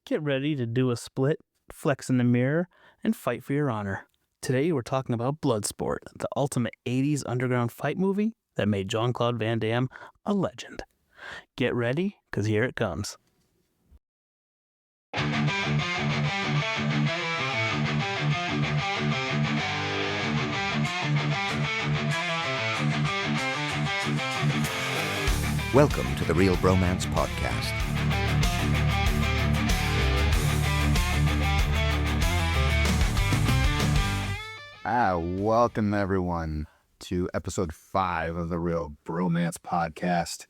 Get ready to do a split, flex in the mirror, and fight for your honor. Today we're talking about Bloodsport, the ultimate 80s underground fight movie that made Jean-Claude Van Damme a legend. Get ready, because here it comes. Welcome to the Real Bromance Podcast. Welcome everyone to episode 5 of the Real Bromance Podcast.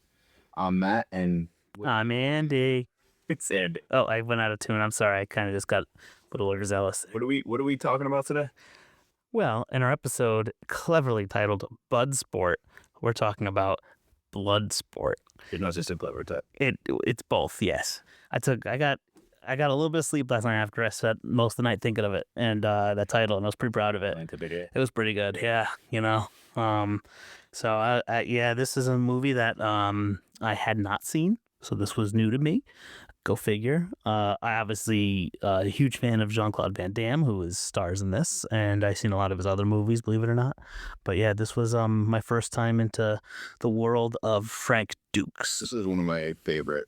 I'm Matt, and I'm Andy. it's Andy. Oh, I went out of tune. I'm sorry. I kind of just got a little overzealous. What are we talking about today? Well, in our episode cleverly titled BudSport, we're talking about Bloodsport. You're not just a clever type. It's both, yes. I got a little bit of sleep last night after I spent most of the night thinking of it and that title, and I was pretty proud of it. It was pretty good, yeah. This is a movie that I had not seen, so this was new to me. Go figure. I obviously a huge fan of Jean-Claude Van Damme, who stars in this, and I've seen a lot of his other movies, believe it or not. But yeah, this was my first time into the world of Frank Dux. This is one of my favorite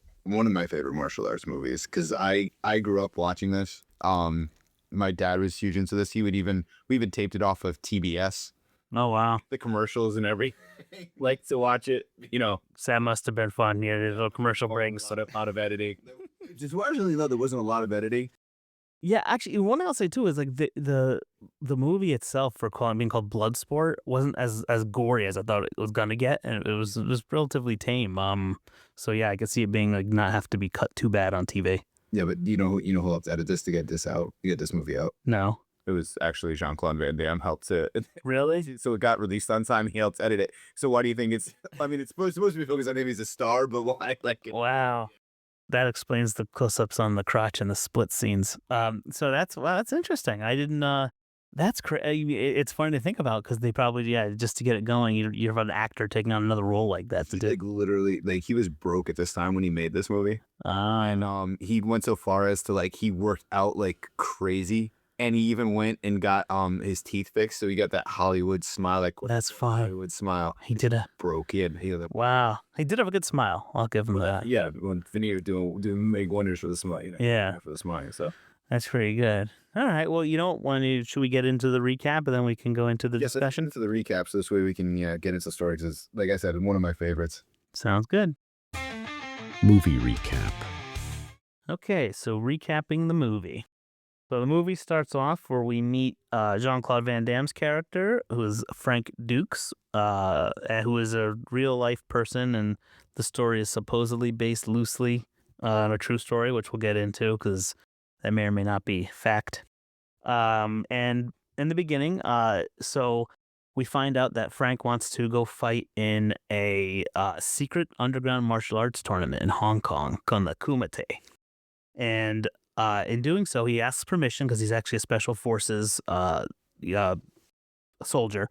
martial arts movies because I grew up watching this. My dad was huge into this. We even taped it off of TBS. Oh wow, The commercials and everything. Like to watch it, So that must have been fun. Yeah, the little commercial breaks. A lot of editing. Surprisingly, though, there wasn't a lot of editing. Yeah, actually, one thing I'll say too is like the movie itself, for being called Bloodsport, wasn't as gory as I thought it was gonna get, and it was relatively tame. So yeah, I could see it being like not have to be cut too bad on TV. Yeah, but you know who helped edit this to get this out, get this movie out? No, It was actually Jean-Claude Van Damme helped to. really? So it got released on time. He helped edit it. So why do you think it's? I mean, it's supposed to be focused on him. He's a star, but why? Wow, that explains the close-ups on the crotch and the split scenes. So that's interesting. I didn't. That's crazy. It's funny to think about because they probably just to get it going, you have an actor taking on another role like that. Literally, he was broke at this time when he made this movie, and he went so far as to he worked out like crazy. And he even went and got his teeth fixed, so he got that Hollywood smile. That's fine. Hollywood smile. He did broke. He had wow. He did have a good smile. I'll give him that. Yeah, when veneer do make wonders for the smile. Yeah, for the smile. So that's pretty good. All right. Well, should we get into the recap and then we can go into the discussion? Into the recap, so this way we can get into the story. Because, like I said, one of my favorites. Sounds good. Movie recap. Okay, so recapping the movie. So the movie starts off where we meet Jean-Claude Van Damme's character, who is Frank Dux, who is a real-life person, and the story is supposedly based loosely on a true story, which we'll get into because that may or may not be fact. And in the beginning, so we find out that Frank wants to go fight in a secret underground martial arts tournament in Hong Kong called the Kumite. And in doing so, he asks permission because he's actually a special forces soldier.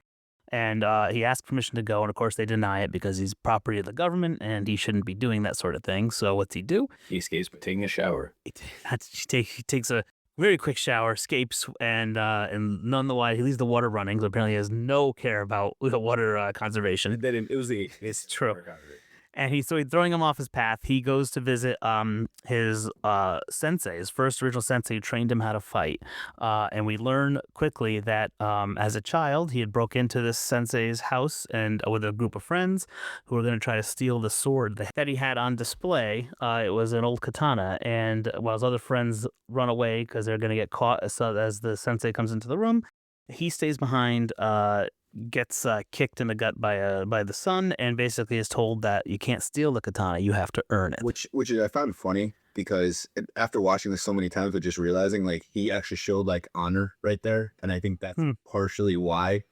And he asks permission to go. And of course, they deny it because he's property of the government and he shouldn't be doing that sort of thing. So what's he do? He escapes by taking a shower. He takes a very quick shower, escapes, and none the while he leaves the water running. So apparently he has no care about water conservation. It's true. And he's throwing him off his path. He goes to visit his sensei, his first original sensei who trained him how to fight. And we learn quickly that as a child, he had broke into this sensei's house and with a group of friends who were going to try to steal the sword that he had on display. It was an old katana. And while his other friends run away because they're going to get caught as the sensei comes into the room, he stays behind, gets kicked in the gut by the son, and basically is told that you can't steal the katana, you have to earn it. Which I found funny because after watching this so many times, but just realizing he actually showed honor right there, and I think that's partially why.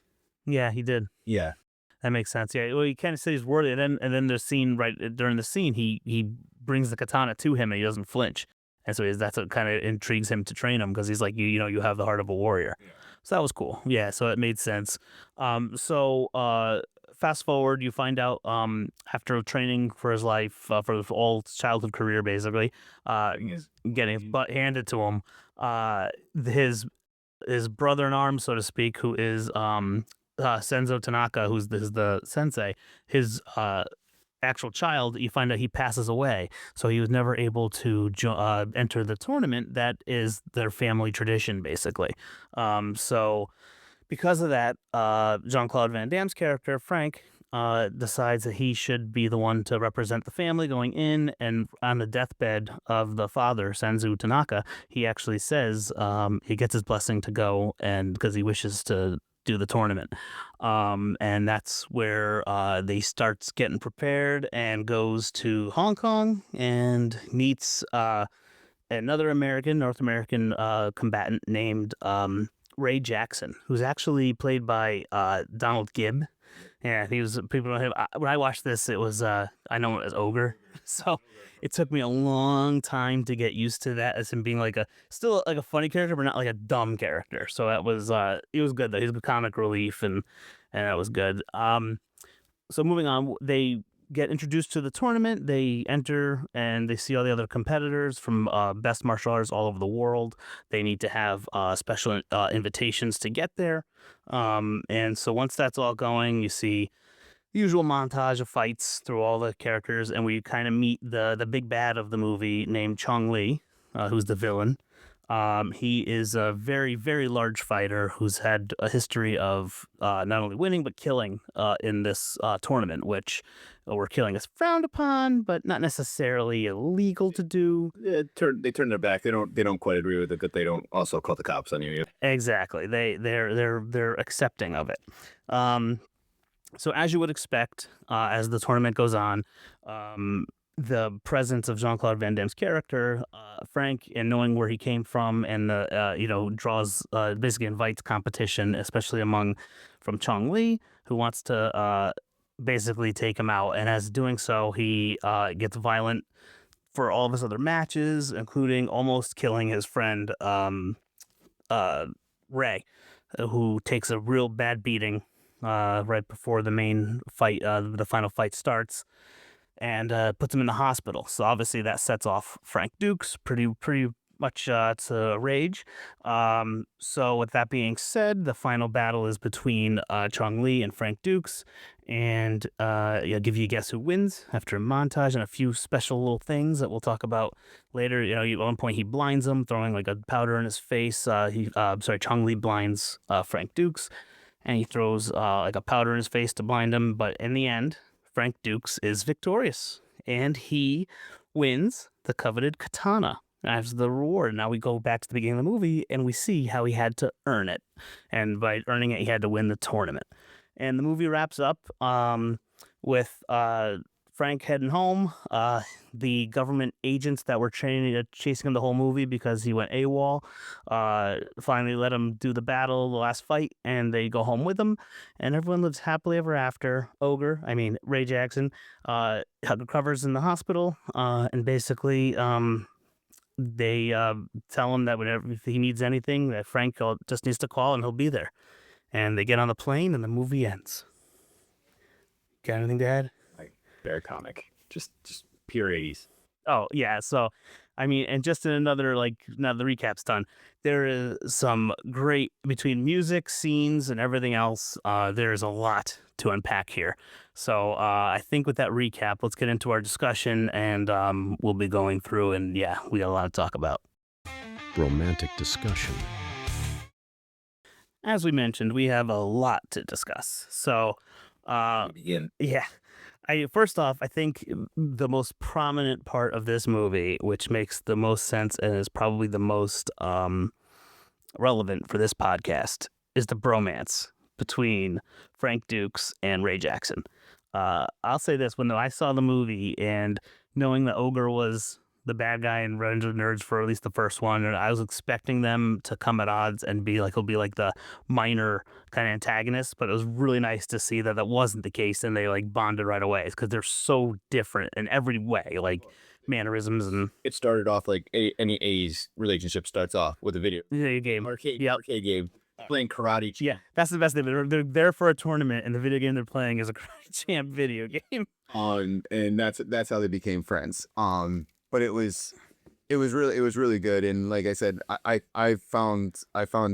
Yeah, he did. Yeah, that makes sense. Yeah, well, he kind of said he's worthy, and then the scene during the scene, he brings the katana to him and he doesn't flinch, and so that's what kind of intrigues him to train him because he's like you have the heart of a warrior. Yeah. So that was cool. Yeah, so it made sense. fast forward, you find out after training for his life, for his all childhood career, basically, getting his butt handed to him, his brother in arms, so to speak, who is Senzo Tanaka, who's the sensei, his actual child, you find out he passes away, so he was never able to enter the tournament. That is their family tradition, basically. So because of that, Jean-Claude Van Damme's character, Frank, decides that he should be the one to represent the family going in, and on the deathbed of the father, Senzu Tanaka, he actually says he gets his blessing to go, and because he wishes to do the tournament. And that's where they starts getting prepared and goes to Hong Kong and meets another North American combatant named Ray Jackson, who's actually played by Donald Gibb. Yeah, he was. People know him. When I watched this, it was I know him as Ogre. So it took me a long time to get used to that, as him being like still like a funny character, but not like a dumb character. So that was he was good though. He's a comic relief, and that was good. So moving on, they get introduced to the tournament. They enter and they see all the other competitors from best martial artists all over the world. They need to have special invitations to get there. And so once that's all going, you see the usual montage of fights through all the characters, and we kind of meet the big bad of the movie named Chong Li, who's the villain. He is a very, very large fighter who's had a history of not only winning but killing in this tournament, which where killing is frowned upon, but not necessarily illegal to do. Yeah, they turn their back. They don't quite agree with it, but they don't also call the cops on you. Exactly. They're accepting of it. So as you would expect, as the tournament goes on, the presence of Jean-Claude Van Damme's character, Frank, and knowing where he came from, and draws basically invites competition, especially from Chong Li, who wants to basically take him out, and as doing so, he gets violent for all of his other matches, including almost killing his friend Ray, who takes a real bad beating right before the main fight, the final fight starts, and puts him in the hospital. So obviously that sets off Frank Dux pretty much to rage. So with that being said, the final battle is between Chong Li and Frank Dux, and I'll give you a guess who wins after a montage and a few special little things that we'll talk about later. At one point he blinds him, throwing like a powder in his face. Chong Li blinds Frank Dux, and he throws like a powder in his face to blind him. But in the end, Frank Dux is victorious, and he wins the coveted katana as the reward. Now we go back to the beginning of the movie, and we see how he had to earn it. And by earning it, he had to win the tournament. And the movie wraps up with Frank heading home. The government agents that were chasing him the whole movie because he went AWOL finally let him do the battle, the last fight, and they go home with him. And everyone lives happily ever after. Ray Jackson, recovers in the hospital, and basically they tell him that if he needs anything, that Frank just needs to call and he'll be there. And they get on the plane, and the movie ends. Got anything to add? Very comic. Just pure 80s. Oh, yeah. So, and just another, now the recap's done, there is some great, between music, scenes, and everything else, there's a lot to unpack here. So, I think with that recap, let's get into our discussion, and we'll be going through, and yeah, we got a lot to talk about. Romantic discussion. As we mentioned, we have a lot to discuss. So, Begin. Yeah. First off, I think the most prominent part of this movie, which makes the most sense and is probably the most relevant for this podcast, is the bromance between Frank Dux and Ray Jackson. I'll say this, when I saw the movie and knowing that Ogre was the bad guy in Revenge of the Nerds for at least the first one, and I was expecting them to come at odds and he'll be like the minor kind of antagonist, but it was really nice to see that wasn't the case, and they bonded right away, because they're so different in every way, mannerisms. And it started off like any A's relationship starts off with a video game. arcade game. playing karate. Yeah, that's the best thing. They're there for a tournament, and the video game they're playing is a Karate Champ video game. And that's how they became friends. But it was really good. And like I said, I found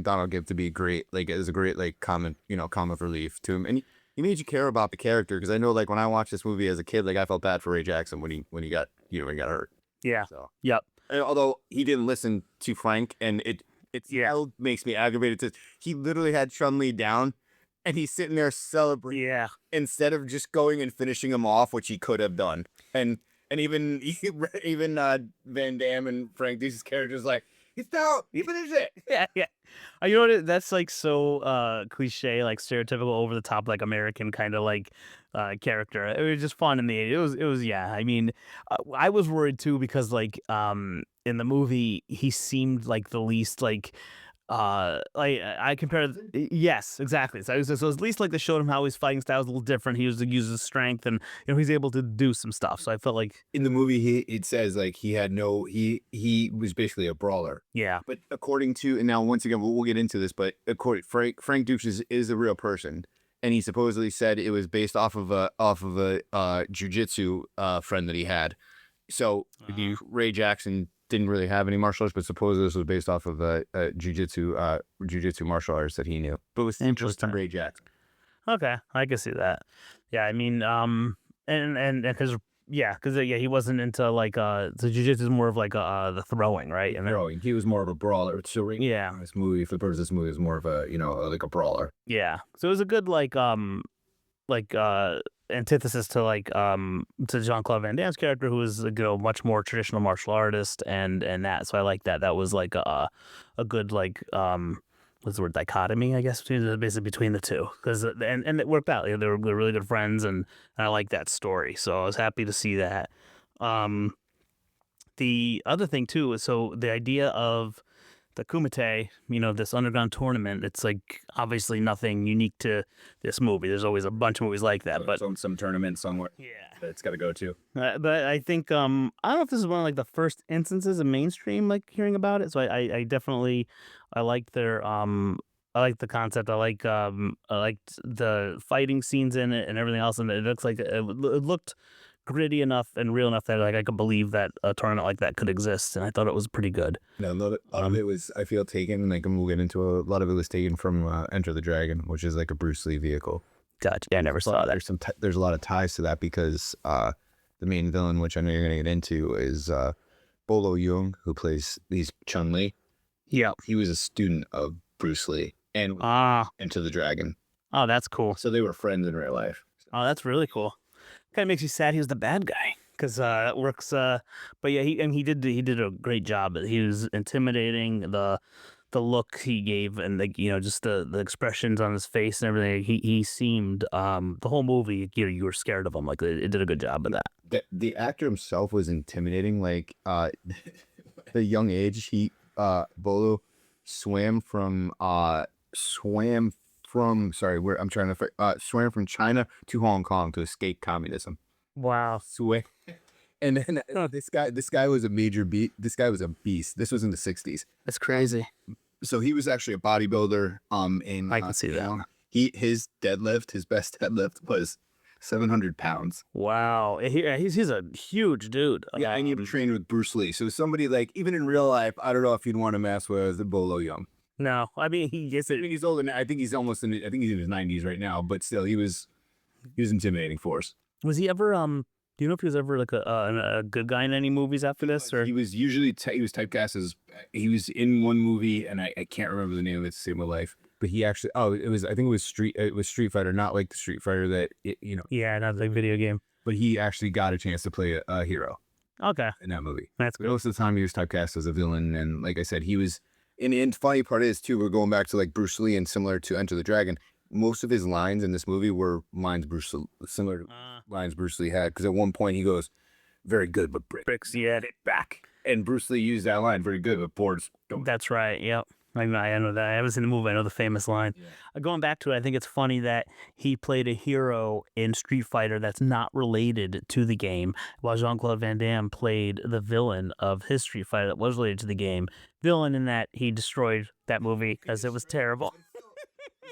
Donald Gibb to be great. Like, as a great like comic relief to him, and he made you care about the character. Because I know, like, when I watched this movie as a kid, like, I felt bad for Ray Jackson when he got hurt. Yeah. So Yep. and although he didn't listen to Frank, and it still makes me aggravated. He literally had Chun-Li down, and he's sitting there celebrating. Yeah. Instead of just going and finishing him off, which he could have done. And even Van Damme and Frank Dix's characters like, he's down, he finished it. Yeah. You know what? That's like so cliche, like stereotypical, over the top, like American kind of like character. It was just fun in the 80s. It was yeah. I mean, I was worried too because like in the movie he seemed like the least like I compared. Yes, exactly. So at least like they showed him how his fighting style was a little different. He uses his strength, and he's able to do some stuff. So I felt like in the movie it says like he was basically a brawler. Yeah. But according to, and now once again we'll get into this, but according Frank Dux is a real person, and he supposedly said it was based off of a jiu-jitsu friend that he had. So Ray Jackson didn't really have any martial arts, but supposedly this was based off of a jiu-jitsu martial arts that he knew. But it was interesting. Ray Jackson. Okay, I can see that. Yeah, I mean, and because he wasn't into like the jiu-jitsu is more of like the throwing, right? And throwing. He was more of a brawler. So this movie, for the purpose of this movie, is more of a like a brawler. Yeah. So it was a good like antithesis to like to Jean-Claude Van Damme's character, who was much more traditional martial artist, and that. So I like that. That was like a good like what's the word, dichotomy, I guess, basically between the two, because and it worked out. They were really good friends, and I like that story. So I was happy to see that. The other thing too is, so the idea of the Kumite, this underground tournament, it's like obviously nothing unique to this movie. There's always a bunch of movies like that, but some tournament somewhere. Yeah, that it's got to go to. But I think I don't know if this is one of like the first instances of mainstream like hearing about it. So I definitely I liked their I like the concept. I liked the fighting scenes in it and everything else, and it looks like it looked gritty enough and real enough that like I could believe that a tournament like that could exist, and I thought it was pretty good. No, a lot of it was, I feel, taken, like, we'll get into a lot of it was taken from Enter the Dragon, which is like a Bruce Lee vehicle. Gotcha. Yeah, I never saw that. There's a lot of ties to that because the main villain, which I know you're gonna get into, is Bolo Yeung, who plays Chun-Li. Yeah, he was a student of Bruce Lee and Enter the Dragon. Oh, that's cool. So they were friends in real life. Oh, that's really cool. Kind of makes you sad he was the bad guy, because it works. But yeah, he did a great job. He was intimidating. The look he gave, and just the expressions on his face and everything. He seemed the whole movie. You were scared of him. Like, it did a good job of that. The actor himself was intimidating. Like the young age, Bolo swam from China to Hong Kong to escape communism. Wow. And then this guy was a major beast. This guy was a beast. This was in the 60s. That's crazy. So he was actually a bodybuilder. I can see that. His best deadlift was 700 pounds. Wow. He's a huge dude. Yeah, and he trained with Bruce Lee. So somebody, like, even in real life, I don't know if you'd want to mess with the Bolo Yeung. No, I mean, he's older now. I think he's in his 90s right now, but still, he was intimidating force. Was he ever do you know if he was ever like a good guy in any movies after this? Or he was usually he was typecast as, he was in one movie, and I can't remember the name of it to save my life. But he actually I think it was Street Fighter, not like the Street Fighter that Yeah, not like video game. But he actually got a chance to play a hero. Okay. In that movie. That's good. Most of the time he was typecast as a villain, and like I said, he was. And the funny part is, too, we're going back to like Bruce Lee, and similar to Enter the Dragon, most of his lines in this movie were lines similar to lines Bruce Lee had. Because at one point he goes, "Very good, but bricks, yeah, it back." And Bruce Lee used that line, "Very good, but boards don't." That's right. Yep. I know that. I haven't seen the movie. I know the famous line. Yeah. Going back to it, I think it's funny that he played a hero in Street Fighter that's not related to the game, while Jean-Claude Van Damme played the villain of his Street Fighter that was related to the game. Villain in that he destroyed that movie because it was terrible.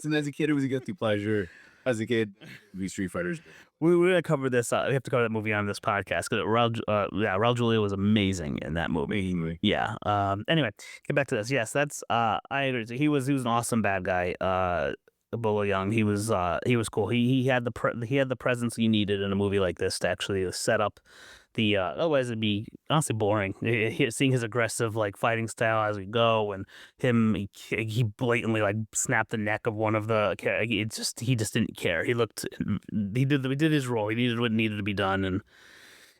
And as a kid, it was a guilty pleasure. As a kid, these Street Fighters. We're gonna cover this. We have to cover that movie on this podcast because Raul Julia was amazing in that movie. Yeah. Anyway, get back to this. Yes, that's. I agree. He was an awesome bad guy. Bolo Yeung. He was cool. He had the presence you needed in a movie like this to actually set up the. Otherwise, it'd be honestly boring. Seeing his aggressive like fighting style as we go, and he blatantly like snapped the neck of one of the. He just didn't care. He did his role. He did what needed to be done, and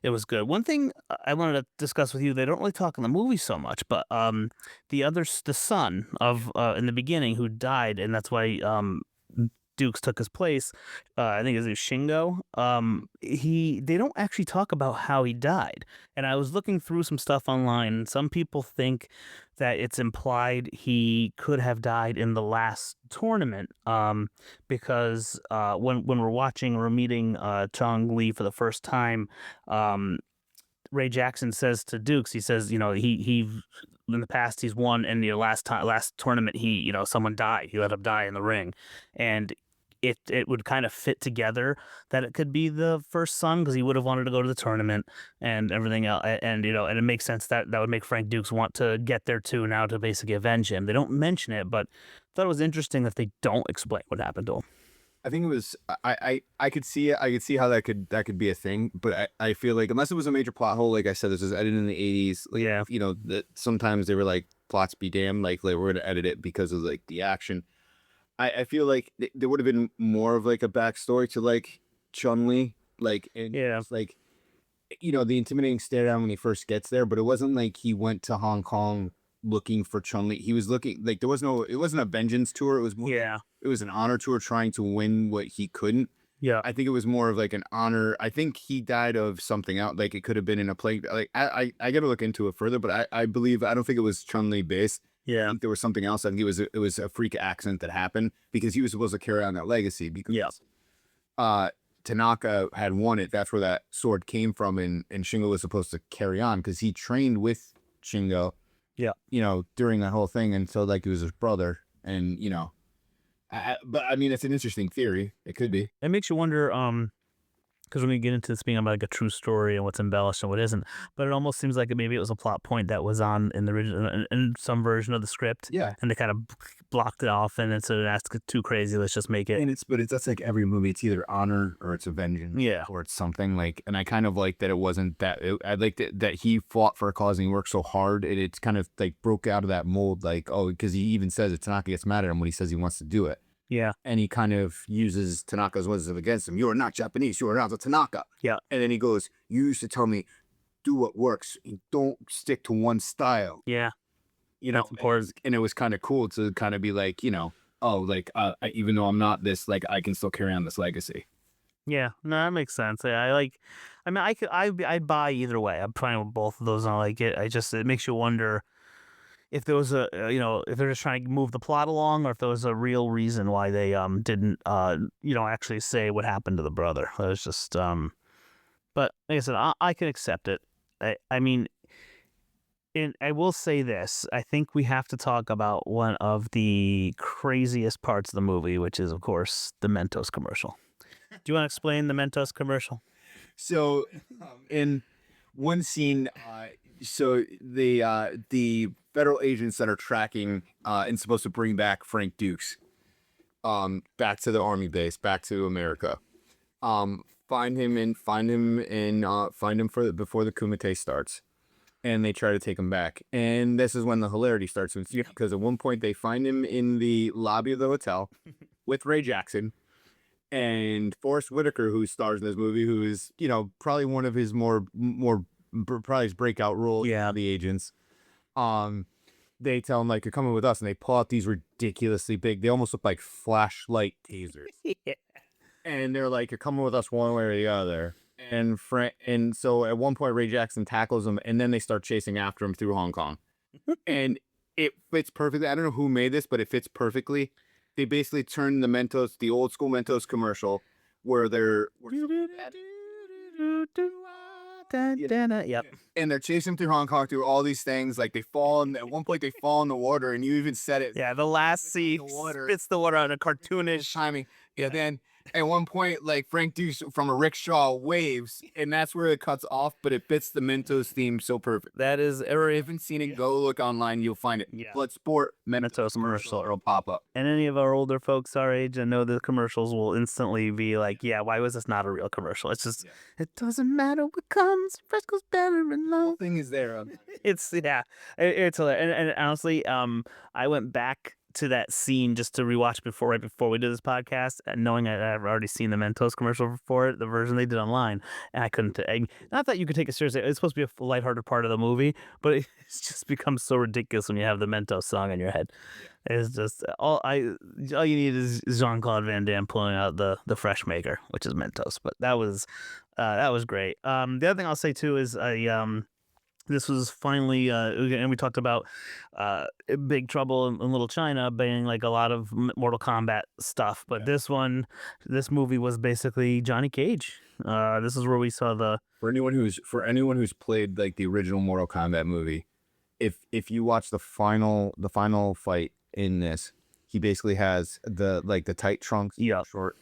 it was good. One thing I wanted to discuss with you, they don't really talk in the movie so much, but the son of in the beginning who died, and that's why Dukes took his place. I think his name is Shingo. They don't actually talk about how he died. And I was looking through some stuff online, and some people think that it's implied he could have died in the last tournament. Because when we're meeting Chong Li for the first time, Ray Jackson says to Dukes, he says, he in the past he's won, and the last tournament someone died. He let him die in the ring, and it would kind of fit together that it could be the first son because he would have wanted to go to the tournament and everything else, and and it makes sense that would make Frank Dukes want to get there too now to basically avenge him. They don't mention it, but I thought it was interesting that they don't explain what happened to him. I think it was I could see it. I could see how that could be a thing, but I feel like unless it was a major plot hole, like I said, this was edited in the 80s. Like, Yeah, that sometimes they were like plots be damned, like we're gonna edit it because of like the action. I feel like there would have been more of like a backstory to like Chun-Li, like and yeah, like the intimidating stare down when he first gets there, but it wasn't like he went to Hong Kong looking for Chun-Li. He was looking like it wasn't a vengeance tour. It was more, yeah, it was an honor tour trying to win what he couldn't. yeah. I think it was more of like an honor. I think he died of something out. Like it could have been in a plague. Like I got to look into it further, but I believe I don't think it was Chun-Li based. I Yeah, think there was something else. I think it was a freak accident that happened because he was supposed to carry on that legacy. Because Tanaka had won it. That's where that sword came from, and Shingo was supposed to carry on because he trained with Shingo. yeah. During that whole thing, and so like he was his brother, and but I mean, it's an interesting theory. It could be. It makes you wonder, because when we get into this being about like a true story and what's embellished and what isn't, but it almost seems like maybe it was a plot point that was on in the original, in some version of the script, Yeah. and they kind of blocked it off, and instead of asking too crazy, let's just make it. And that's like every movie. It's either honor or it's a vengeance. Yeah. Or it's something like, and I kind of like that it wasn't that. I liked that he fought for a cause and he worked so hard, and it's kind of like broke out of that mold. Like, oh, because he even says it. Tanaka gets mad at him when he says he wants to do it. Yeah. And he kind of uses Tanaka's wisdom against him. You are not Japanese. You are not a Tanaka. Yeah. And then he goes, you used to tell me, do what works. Don't stick to one style. Yeah. That's important. And it was kind of cool to kind of be like, oh, like, even though I'm not this, like, I can still carry on this legacy. Yeah. No, that makes sense. I'd buy either way. I'm fine with both of those. And I like it. It makes you wonder if there was if they're just trying to move the plot along, or if there was a real reason why they didn't actually say what happened to the brother. It was just but like I said, I can accept it. I mean, and I will say this: I think we have to talk about one of the craziest parts of the movie, which is, of course, the Mentos commercial. Do you want to explain the Mentos commercial? So, in one scene, so the federal agents that are tracking and supposed to bring back Frank Dux, back to the army base, back to America, find him before the Kumite starts, and they try to take him back. And this is when the hilarity starts, because at one point they find him in the lobby of the hotel with Ray Jackson and Forrest Whitaker, who stars in this movie, who is probably one of his more probably his breakout role. Yeah, the agents. They tell him, like, you're coming with us, and they pull out these ridiculously big, they almost look like flashlight tasers. Yeah. And they're like, you're coming with us one way or the other. And so at one point Ray Jackson tackles him, and then they start chasing after him through Hong Kong. And it fits perfectly. I don't know who made this, but it fits perfectly. They basically turned the old school Mentos commercial where they're Yep. And they're chasing through Hong Kong through all these things. Like they fall in, at one point they fall in the water, and you even said it. Yeah, the last scene spits the water on a cartoonish timing. Yeah, then at one point, like Frank Dux from a rickshaw waves, and that's where it cuts off, but it fits the Mentos theme so perfect. That is, Or if you haven't seen it, go look online, you'll find it. Yeah. Bloodsport, Mentos commercial, it'll pop up. and any of our older folks our age, I know the commercials will instantly be like, yeah, why was this not a real commercial? It's just, it doesn't matter what comes, fresh goes better and The low. whole thing is there. It's, yeah, it's hilarious. And honestly, I went back to that scene just to rewatch right before we did this podcast, knowing I've already seen the Mentos commercial for it, the version they did online, and I couldn't. Not that you could take it seriously; it's supposed to be a lighthearted part of the movie, but it's just becomes so ridiculous when you have the Mentos song in your head. It's just all you need is Jean-Claude Van Damme pulling out the fresh maker, which is Mentos. But that was great. The other thing I'll say too is this was finally, and we talked about Big Trouble in Little China being like a lot of Mortal Kombat stuff, but this movie was basically Johnny Cage. This is where we saw the For anyone who's played like the original Mortal Kombat movie, if you watch the final fight in this, he basically has the tight trunks, short.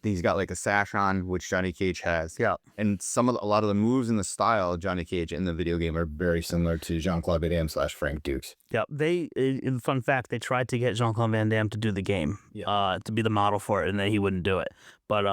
He's got like a sash on, which Johnny Cage has. Yeah. And a lot of the moves and the style of Johnny Cage in the video game are very similar to Jean-Claude Van Damme / Frank Dux. Yeah. In fun fact, they tried to get Jean-Claude Van Damme to do the game, to be the model for it, and then he wouldn't do it. But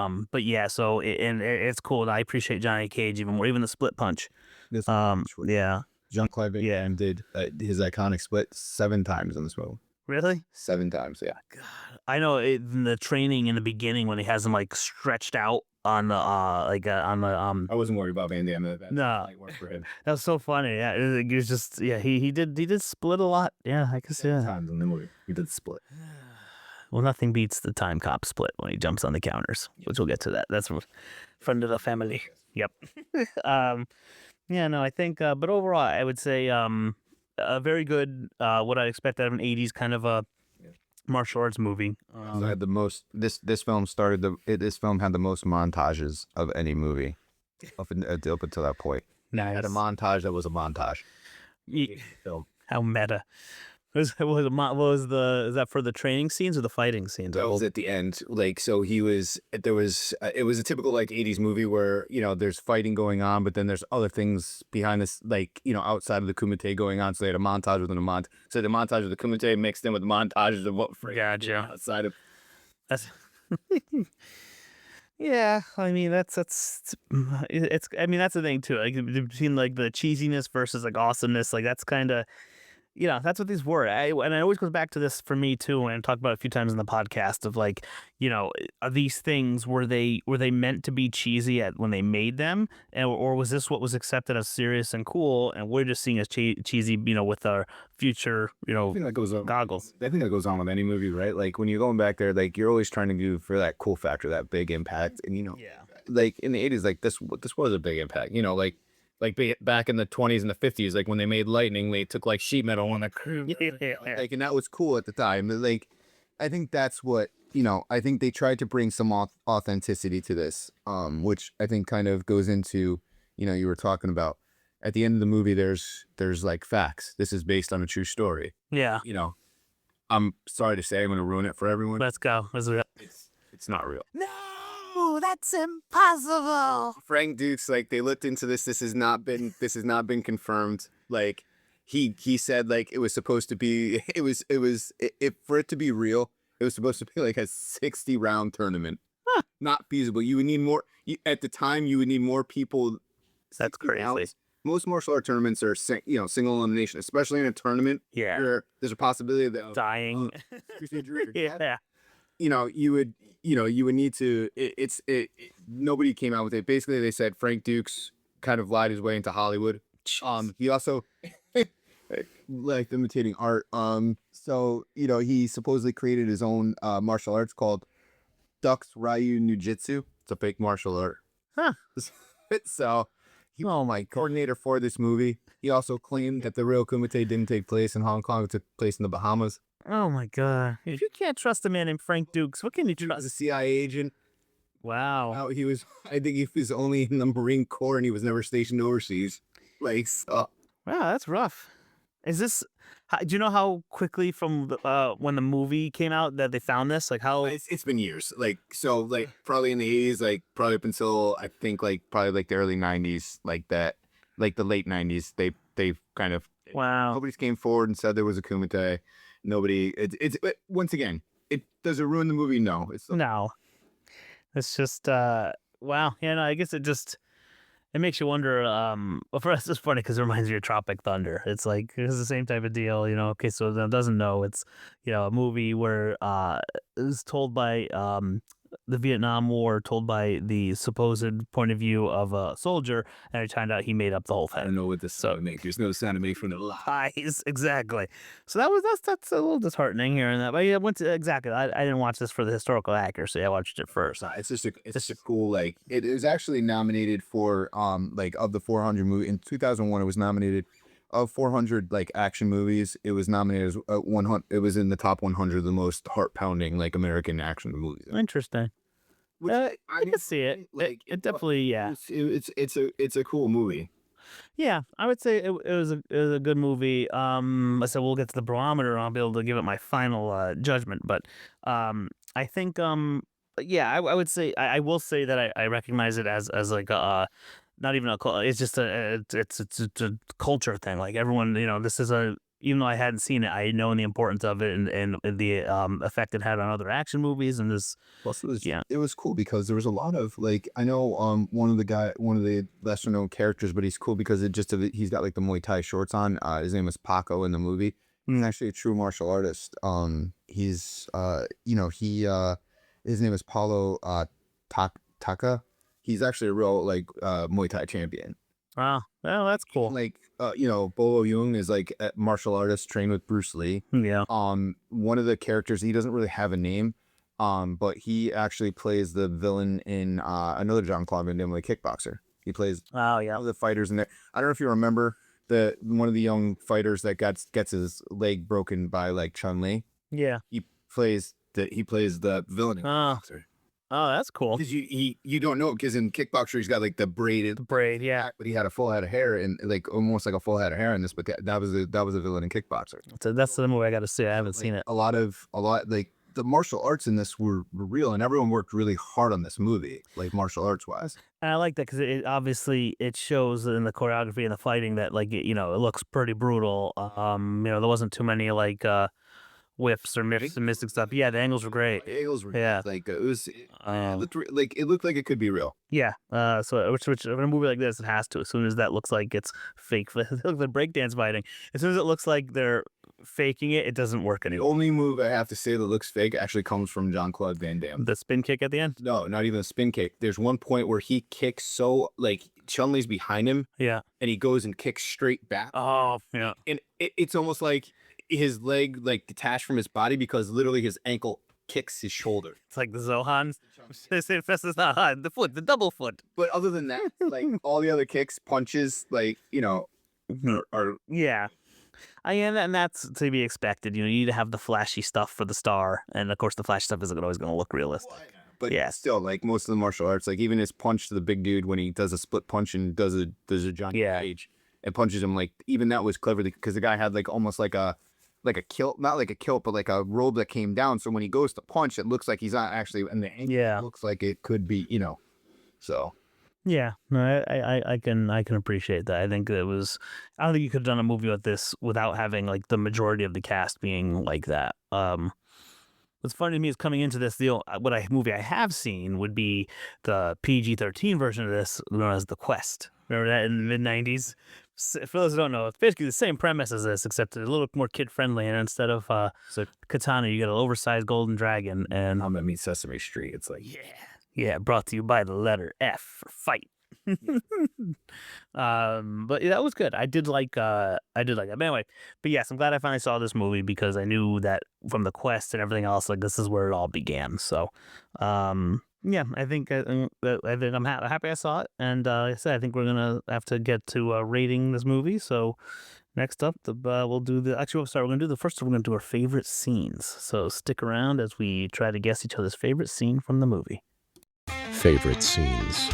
yeah, so it's cool. I appreciate Johnny Cage even more, even the split punch. Yeah. Jean-Claude Van Damme did his iconic split 7 times in this movie. Really? 7 times, yeah. God, I know in the training in the beginning when he has him like stretched out on the on the I wasn't worried about Van Damme. No, worked for him. that was so funny. Yeah, it was just he did split a lot. Yeah, I guess Times in the movie he did split. Well, nothing beats the time cop split when he jumps on the counters, which we'll get to that. That's friend of the family. Yep. Yeah, no, I think, but overall, I would say a very good, what I expect out of an 80s kind of a martial arts movie. I had the most. This film this film had the most montages of any movie up until that point. Nice. It had a montage that was a montage. Film. How meta. Is that for the training scenes or the fighting scenes? That was at the end. Like, so it was a typical like 80s movie where, there's fighting going on, but then there's other things behind this, like, outside of the Kumite going on. So they had a montage within a montage. So the montage of the Kumite mixed in with montages of what gotcha. Outside of. That's yeah, I mean that's I mean that's the thing too. Like between like the cheesiness versus like awesomeness, like that's kind of that's what these were. And it always goes back to this for me too, and I talked about it a few times in the podcast of like, are these things were they meant to be cheesy when they made them, or was this what was accepted as serious and cool, and we're just seeing as cheesy, with our future, I think that goes on, goggles. I think that goes on with any movie, right? Like when you're going back there, like you're always trying to do for that cool factor, that big impact, and like in the 80s, like this was a big impact, like back in the 20s and the 50s, like when they made lightning, they took like sheet metal on the crew. Like, and that was cool at the time. Like, I think that's what, I think they tried to bring some authenticity to this, which I think kind of goes into, you were talking about at the end of the movie, there's like facts. This is based on a true story. Yeah. I'm sorry to say I'm going to ruin it for everyone. Let's go. It's not real. No, that's impossible. Frank Dux, like they looked into this. This has not been confirmed. Like he said, like it was supposed to be. For it to be real, it was supposed to be like a 60-round tournament. Huh. Not feasible. You would need more. At the time, you would need more people. That's crazy. Rounds. Most martial art tournaments are single elimination, especially in a tournament. Yeah. Where there's a possibility of dying. Yeah. You would need to. Nobody came out with it. Basically, they said Frank Dux kind of lied his way into Hollywood. He also like imitating art. So he supposedly created his own martial arts called Dux Ryu Nujitsu. It's a fake martial art. Huh. So he was my coordinator for this movie. He also claimed that the real Kumite didn't take place in Hong Kong. It took place in the Bahamas. Oh my God! If you can't trust a man named Frank Dux, what can you trust? As a CIA agent, Wow. How he was, I think he was only in the Marine Corps and he was never stationed overseas. Like, Wow, that's rough. Is this? Do you know how quickly from when the movie came out that they found this? Like how? it's been years. Like, so, like, probably in the 80s, like, probably up until I think, like, probably like the early 90s, like that, like the late 90s, they kind of, Wow. nobody's came forward and said there was a Kumite. Nobody, but once again, does it ruin the movie? No. No. It's just wow. Yeah, no, I guess it makes you wonder. Well, for us, it's funny because it reminds me of Tropic Thunder. It's like it's the same type of deal, you know. Okay, so that doesn't know it's a movie where it was told by the Vietnam War, told by the supposed point of view of a soldier, and it turned out he made up the whole I thing. don't know what this sound make. There's no sound to make from the Lies, exactly. So that's a little disheartening hearing that. But yeah, exactly. I didn't watch this for the historical accuracy. I watched it first. It's just a cool, like, it was actually nominated for like, of the 400 movie in 2001, it was nominated of 400 like action movies. It was nominated as 100. It was in the top 100 of the most heart pounding like American action movies. Interesting. Which, I can see it. Like, It definitely, yeah. It's a cool movie. Yeah, I would say it was a good movie. I said we'll get to the barometer and I'll be able to give it my final judgment. But I think yeah, I would say I will say that I recognize it as like a not even a it's just it's a culture thing. Like everyone, this is a even though I hadn't seen it, I know the importance of it and the effect it had on other action movies and this. Plus, Yeah. it was cool because there was a lot of, like, I know one of the lesser known characters, but he's cool because he's got like the Muay Thai shorts on. His name is Paco in the movie. He's actually a true martial artist. He's his name is Paulo Taka. He's actually a real like Muay Thai champion. Wow. Well, that's cool. Like, Bolo Yeung is like a martial artist trained with Bruce Lee. Yeah. One of the characters, he doesn't really have a name, but he actually plays the villain in another Jean-Claude Van Damme, like Kickboxer. He plays one of the fighters in there. I don't know if you remember one of the young fighters that gets his leg broken by like Chun-Li. Yeah. He plays the villain in Kickboxer. Oh, that's cool. Because you don't know, because in Kickboxer he's got like the braid, yeah. but he had a full head of hair and like almost like a full head of hair in this. But that was a villain in Kickboxer. So that's the movie I got to see. I haven't seen it. A lot like the martial arts in this were real, and everyone worked really hard on this movie, like martial arts wise. And I like that because it obviously it shows in the choreography and the fighting that like it looks pretty brutal. There wasn't too many like whiffs or miffs and mystic stuff. Yeah, the angles were great. The angles were like it looked like it could be real. Yeah. So which in a movie like this, it has to. As soon as that looks like it's fake, the breakdance fighting. As soon as it looks like they're faking it, it doesn't work anymore. The only move I have to say that looks fake actually comes from Jean-Claude Van Damme. The spin kick at the end? No, not even a spin kick. There's one point where he kicks so like Chun-Li's behind him. Yeah. And he goes and kicks straight back. Oh, yeah. And it's almost like his leg like detached from his body because literally his ankle kicks his shoulder. It's like the Zohan. The foot, the double foot. But other than that, like all the other kicks, punches, like, are yeah. And that's to be expected. You need to have the flashy stuff for the star, and of course, the flashy stuff isn't always going to look realistic. But yeah, still, like most of the martial arts, like even his punch to the big dude when he does a split punch and does a Johnny Cage and punches him, like even that was clever because the guy had like almost like a kilt, not like a kilt, but like a robe that came down. So when he goes to punch, it looks like he's not actually, and the angle looks like it could be, so. Yeah, no, I can appreciate that. I think I don't think you could have done a movie like this without having like the majority of the cast being like that. What's funny to me is coming into this deal, movie I have seen would be the PG-13 version of this, known as The Quest. Remember that in the mid-90s? For those who don't know, it's basically the same premise as this, except a little more kid-friendly. And instead of katana, you get an oversized golden dragon. And I'm gonna meet Sesame Street. It's like, yeah, brought to you by the letter F for fight. But that was good. I did like that. But anyway, but yes, I'm glad I finally saw this movie because I knew that from the quest and everything else, like this is where it all began. So, yeah, I think I'm happy I saw it. And like I said, I think we're gonna have to get to rating this movie. So next up, we'll do the We're gonna do the first. We're gonna do our favorite scenes. So stick around as we try to guess each other's favorite scene from the movie. favorite scenes.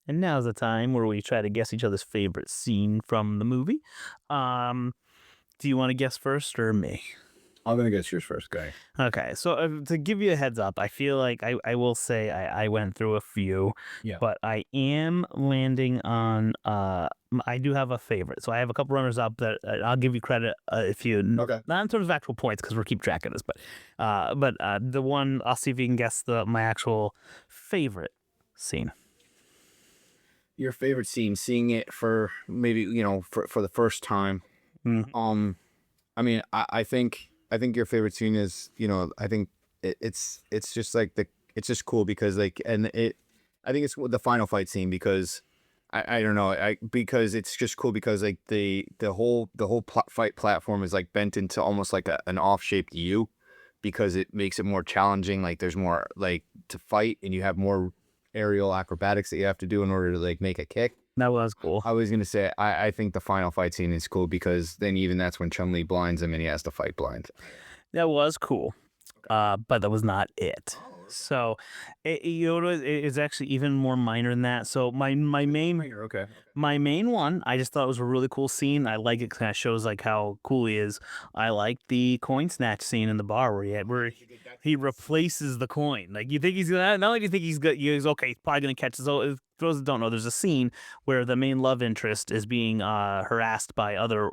And now's the time where we try to guess each other's favorite scene from the movie. Do you want to guess first or me? I'm gonna guess yours first, guy. Okay, so to give you a heads up, I feel like I will say I went through a few, but I am landing on I do have a favorite. So I have a couple runners up that I'll give you credit if you not in terms of actual points because we're keep track of this, but the one I'll see if you can guess my actual favorite scene. Your favorite scene, seeing it for maybe for the first time. I mean, I think your favorite scene is, I think it's just like it's just cool because I think it's the final fight scene because I don't know, because it's just cool because like the whole fight platform is like bent into almost like an off-shaped U because it makes it more challenging. Like there's more like to fight and you have more aerial acrobatics that you have to do in order to like make a kick. That was cool. I was gonna say I think the final fight scene is cool because then even that's when Chun-Li blinds him and he has to fight blind. That was cool, but that was not it. So, it's actually even more minor than that. So my main one, I just thought it was a really cool scene. I like it, kind of shows like how cool he is. I like the coin snatch scene in the bar where he replaces the coin. Like you think he's gonna, not only do you think he's good, he's okay, he's probably gonna catch it. So for those that don't know, there's a scene where the main love interest is being harassed by other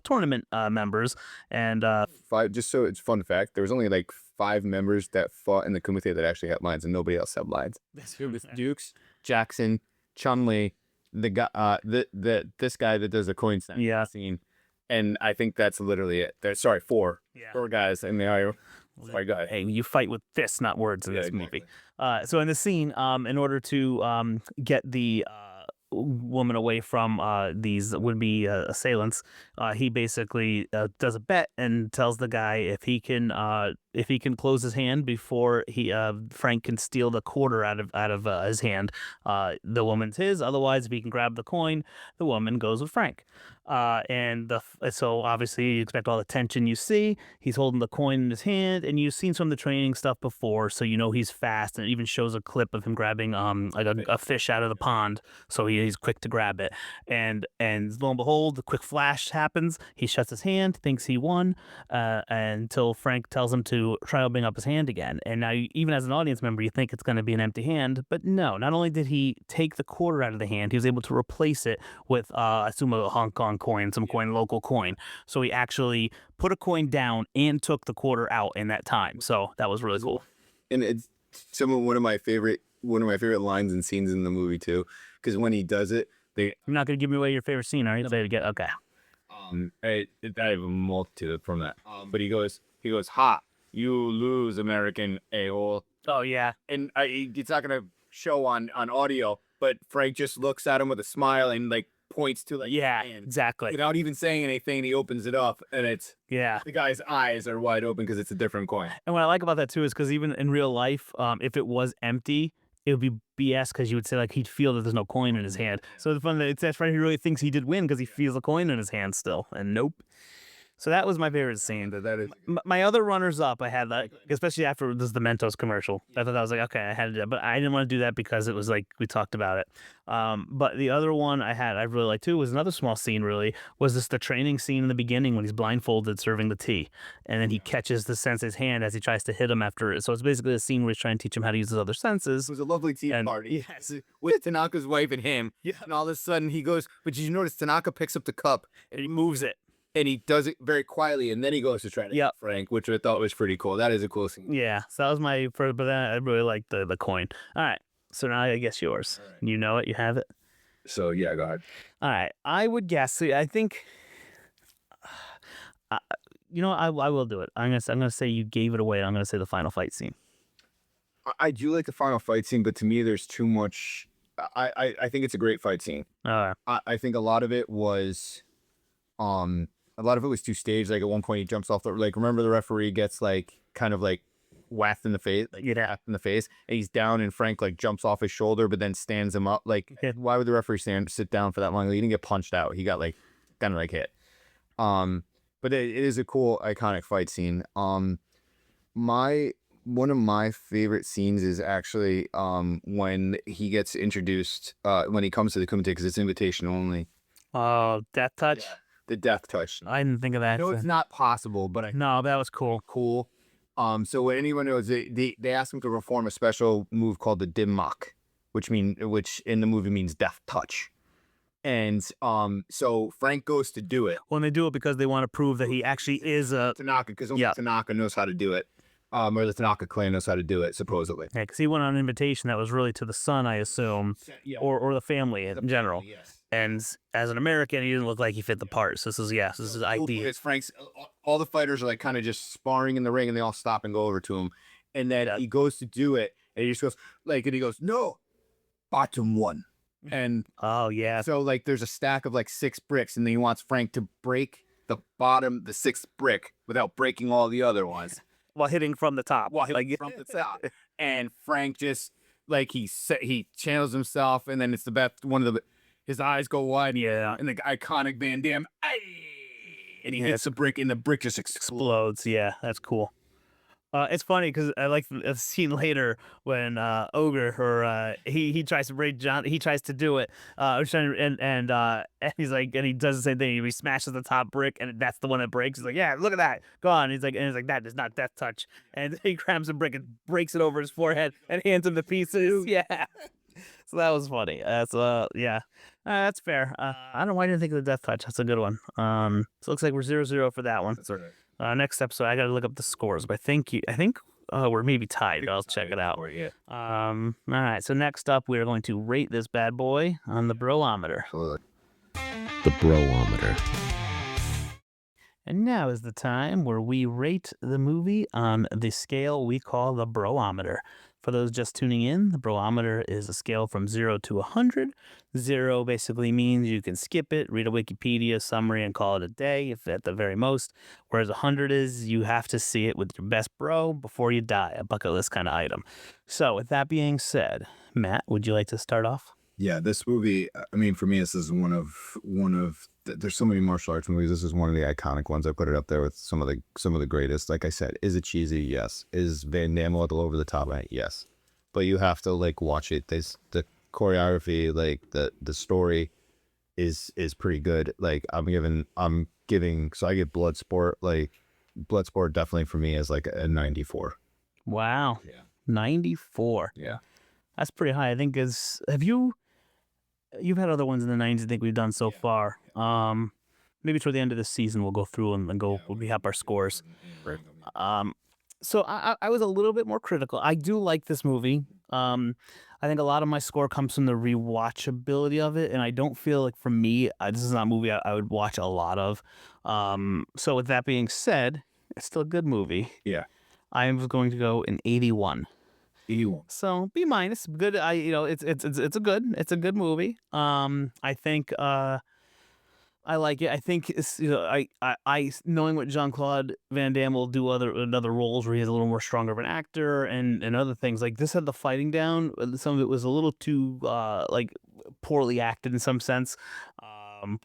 tournament members, and five. Just so it's fun fact, there was only like 5 members that fought in the Kumite that actually had lines, and nobody else had lines. It was Dux, Jackson, Chun-Li, the guy, this guy that does the coin snatch scene, and I think that's literally it. There's 4 guys, and they are. Sorry, go ahead. Hey, you fight with fists, not words in this movie. So in the scene, in order to get the woman away from these would-be assailants, he basically does a bet and tells the guy if he can close his hand before Frank can steal the quarter out of his hand, the woman's his. Otherwise, if he can grab the coin, the woman goes with Frank. So obviously you expect all the tension you see. He's holding the coin in his hand, and you've seen some of the training stuff before, so you know he's fast, and it even shows a clip of him grabbing like a fish out of the pond, so he's quick to grab it. And lo and behold, the quick flash happens. He shuts his hand, thinks he won, until Frank tells him to try opening up his hand again. And now, even as an audience member, you think it's going to be an empty hand, but no. Not only did he take the quarter out of the hand, he was able to replace it with, I assume, a Hong Kong coin, some coin, local coin. So he actually put a coin down and took the quarter out in that time. So that was really cool. And it's one of my favorite lines and scenes in the movie too, because when he does it, you're not gonna give me away your favorite scene, are you? Okay. I have a multitude from that. But he goes, "Ha, you lose, American a-hole." Oh yeah. And it's not gonna show on audio, but Frank just looks at him with a smile and like points to like exactly, without even saying anything. He opens it up, and it's the guy's eyes are wide open because it's a different coin. And what I like about that too is because even in real life, if it was empty, it would be BS because you would say like he'd feel that there's no coin in his hand. So the fun that it's Frank, he really thinks he did win because he feels a coin in his hand still, and nope. So that was my favorite scene. That is my other runners up. I had like, especially after this the Mentos commercial. I thought that was like, okay, I had to do that, but I didn't want to do that because it was like we talked about it. But the other one I really liked too was another small scene. Really was this the training scene in the beginning when he's blindfolded serving the tea, and then he catches the sensei's hand as he tries to hit him after it. So it's basically a scene where he's trying to teach him how to use his other senses. It was a lovely tea party. Yes, with Tanaka's wife and him. Yeah, and all of a sudden he goes, but did you notice Tanaka picks up the cup and he moves it. And he does it very quietly, and then he goes to try to hit Frank, which I thought was pretty cool. That is a cool scene. Yeah, so that was my first, but then I really liked the coin. All right, so now I guess yours. Right. You know it, you have it. So yeah, go ahead. All right, I would guess. I think, I will do it. I'm gonna say you gave it away. I'm gonna say the final fight scene. I do like the final fight scene, but to me, there's too much. I think it's a great fight scene. I think a lot of it was. Too staged. Like at one point he jumps off remember the referee gets like kind of like whacked in the face, tapped in the face, and he's down and Frank like jumps off his shoulder but then stands him up. Like why would the referee sit down for that long? He didn't get punched out. He got like kind of like hit. But it is a cool iconic fight scene. My One of my favorite scenes is actually when he gets introduced when he comes to the Kumite, because it's invitation only. Oh, Death Touch? Yeah, the death touch. I didn't think of that. No, it's not possible, but No, that was cool. Cool. So when anyone knows, they ask him to perform a special move called the deathmatch, which in the movie means death touch. And so Frank goes to do it. Well, they do it because they want to prove that he actually is a Tanaka, because only Tanaka knows how to do it. Or the Tanaka clan knows how to do it, supposedly. Yeah, because he went on an invitation that was really to the son, I assume, or the family in general. Yes. And as an American, he didn't look like he fit the part. So this is ID. It's Frank's. All the fighters are like kind of just sparring in the ring, and they all stop and go over to him. And then he goes to do it, and he just goes and he goes, no, bottom one. And oh yeah, so like there's a stack of like 6 bricks, and then he wants Frank to break the 6th brick without breaking all the other ones. While hitting from the top. From the top. And Frank just like he channels himself, and then it's the best one of the. His eyes go wide, and the iconic Van Damme, and he hits the brick, and the brick just explodes. Yeah, that's cool. It's funny because I like the scene later when Ogre he tries to break John. He tries to do it. And he's like, and he does the same thing. He smashes the top brick, and that's the one that breaks. He's like, yeah, look at that, go on. He's like, that is not death touch. And he grabs a brick and breaks it over his forehead and hands him the pieces. Yeah. So that was funny. That's that's fair. I don't know why I didn't think of the death touch. That's a good one. So it looks like we're 0-0 for that one. That's all right. Next episode, I got to look up the scores, but I think we're maybe tied. I'll check it out. All right. So next up, we're going to rate this bad boy on the Bromometer. The Bromometer. And now is the time where we rate the movie on the scale we call the Bromometer. For those just tuning in, the Bromometer is a scale from 0 to 100. 0 basically means you can skip it, read a Wikipedia summary, and call it a day, if at the very most. Whereas 100 is you have to see it with your best bro before you die, a bucket list kind of item. So with that being said, Matt, would you like to start off? Yeah, this movie, I mean, for me, this is one of there's so many martial arts movies. This is one of the iconic ones. I put it up there with some of the greatest. Like I said, is it cheesy? Yes. Is Van Damme a little over the top? Yes. But you have to like watch it. The choreography, like the story is pretty good. Like I'm giving so I give Bloodsport, like Bloodsport definitely for me is like a 94. Wow. Yeah. 94. Yeah. That's pretty high. I think you've had other ones in the 90s I think we've done so far. Maybe toward the end of the season we'll go through and we'll have our scores. So I was a little bit more critical. I do like this movie. I think a lot of my score comes from the rewatchability of it, and I don't feel like for me this is not a movie I would watch a lot of. So with that being said, it's still a good movie. Yeah. I am going to go an 81. 81. So B-, good. It's a good movie. I think I like it. I think it's, I knowing what Jean-Claude Van Damme will do other roles where he has a little more stronger of an actor and other things. Like this had the fighting down. Some of it was a little too like poorly acted in some sense.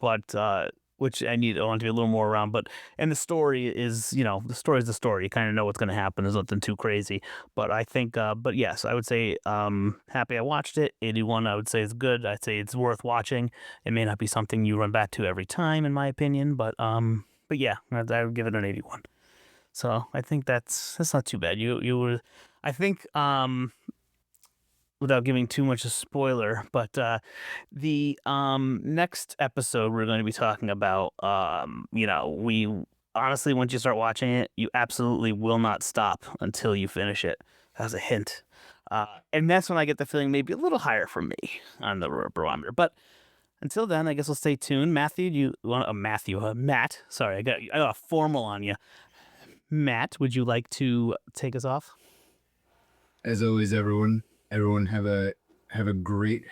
But which I want to be a little more around. And the story is, the story is the story. You kind of know what's going to happen. There's nothing too crazy. But I think, but yes, I would say happy I watched it. 81, I would say is good. I'd say it's worth watching. It may not be something you run back to every time, in my opinion. But yeah, I would give it an 81. So I think that's not too bad. You were, I think, without giving too much a spoiler, but the next episode we're going to be talking about, we honestly, once you start watching it, you absolutely will not stop until you finish it. That's a hint. And that's when I get the feeling maybe a little higher for me on the barometer. But until then, I guess we'll stay tuned. Matt, sorry, I got a formal on you. Matt, would you like to take us off? As always, everyone have a great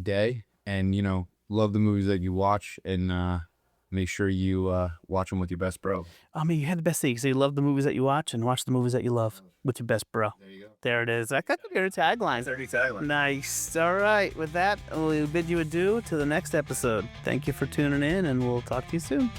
day, and love the movies that you watch, and make sure you watch them with your best bro. I mean, you had the best thing. So you love the movies that you watch and watch the movies that you love with your best bro. There you go. There it is. That could be your tagline. 30 tagline. Nice. All right. With that, we'll bid you adieu to the next episode. Thank you for tuning in, and we'll talk to you soon.